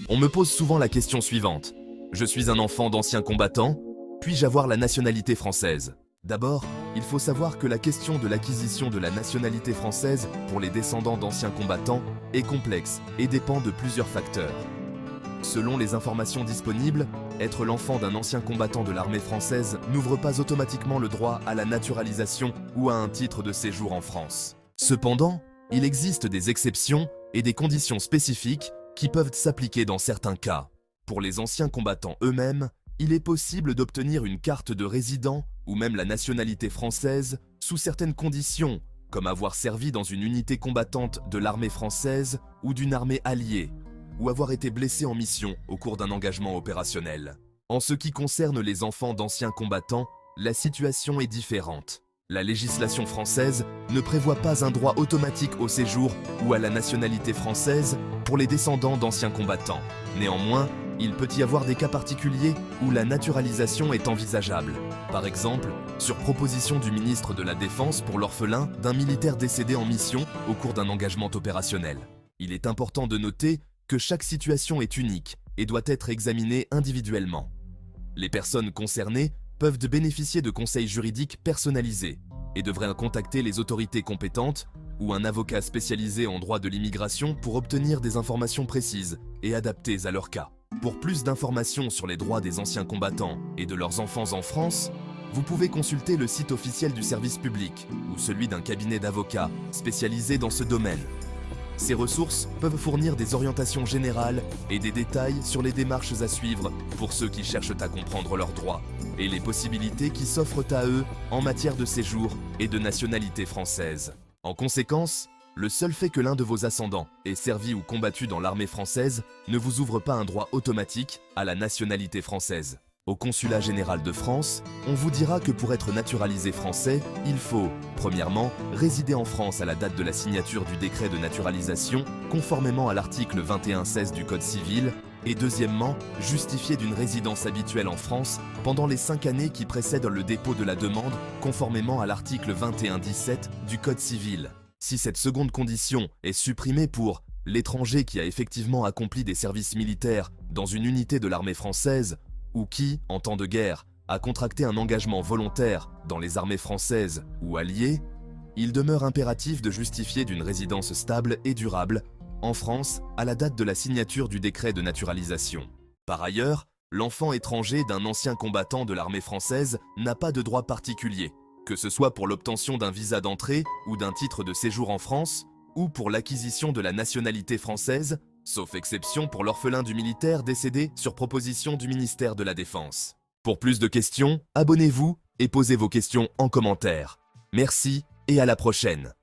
On me pose souvent la question suivante. Je suis un enfant d'anciens combattants, puis-je avoir la nationalité française? D'abord, il faut savoir que la question de l'acquisition de la nationalité française pour les descendants d'anciens combattants est complexe et dépend de plusieurs facteurs. Selon les informations disponibles, être l'enfant d'un ancien combattant de l'armée française n'ouvre pas automatiquement le droit à la naturalisation ou à un titre de séjour en France. Cependant, il existe des exceptions et des conditions spécifiques qui peuvent s'appliquer dans certains cas. Pour les anciens combattants eux-mêmes, il est possible d'obtenir une carte de résident ou même la nationalité française sous certaines conditions, comme avoir servi dans une unité combattante de l'armée française ou d'une armée alliée, ou avoir été blessé en mission au cours d'un engagement opérationnel. En ce qui concerne les enfants d'anciens combattants, la situation est différente. La législation française ne prévoit pas un droit automatique au séjour ou à la nationalité française pour les descendants d'anciens combattants. Néanmoins, il peut y avoir des cas particuliers où la naturalisation est envisageable. Par exemple, sur proposition du ministre de la Défense pour l'orphelin d'un militaire décédé en mission au cours d'un engagement opérationnel. Il est important de noter que chaque situation est unique et doit être examinée individuellement. Les personnes concernées peuvent bénéficier de conseils juridiques personnalisés et devraient contacter les autorités compétentes ou un avocat spécialisé en droit de l'immigration pour obtenir des informations précises et adaptées à leur cas. Pour plus d'informations sur les droits des anciens combattants et de leurs enfants en France, vous pouvez consulter le site officiel du service public ou celui d'un cabinet d'avocats spécialisé dans ce domaine. Ces ressources peuvent fournir des orientations générales et des détails sur les démarches à suivre pour ceux qui cherchent à comprendre leurs droits et les possibilités qui s'offrent à eux en matière de séjour et de nationalité française. En conséquence, le seul fait que l'un de vos ascendants ait servi ou combattu dans l'armée française ne vous ouvre pas un droit automatique à la nationalité française. Au Consulat général de France, on vous dira que pour être naturalisé français, il faut, premièrement, résider en France à la date de la signature du décret de naturalisation, conformément à l'article 21-16 du Code civil, et deuxièmement, justifier d'une résidence habituelle en France pendant les 5 années qui précèdent le dépôt de la demande, conformément à l'article 21-17 du Code civil. Si cette seconde condition est supprimée pour l'étranger qui a effectivement accompli des services militaires dans une unité de l'armée française, ou qui, en temps de guerre, a contracté un engagement volontaire dans les armées françaises ou alliées, il demeure impératif de justifier d'une résidence stable et durable en France à la date de la signature du décret de naturalisation. Par ailleurs, l'enfant étranger d'un ancien combattant de l'armée française n'a pas de droit particulier, que ce soit pour l'obtention d'un visa d'entrée ou d'un titre de séjour en France, ou pour l'acquisition de la nationalité française, sauf exception pour l'orphelin du militaire décédé sur proposition du ministère de la Défense. Pour plus de questions, abonnez-vous et posez vos questions en commentaire. Merci et à la prochaine.